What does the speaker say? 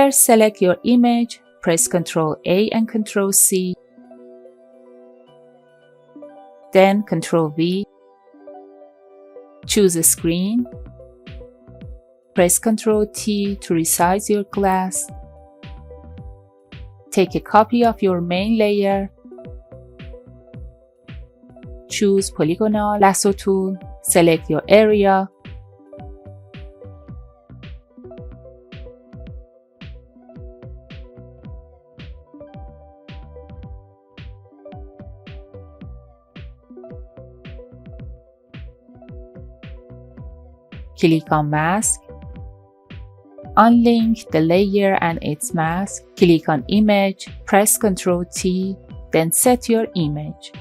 First, select your image, press Ctrl A and Ctrl C, then Ctrl V. Choose a screen. Press Ctrl T to resize your glass. Take a copy of your main layer. Choose Polygonal Lasso tool. Select your area. Click on Mask. Unlink the layer and its mask. Click on Image, press Ctrl T, then set your image.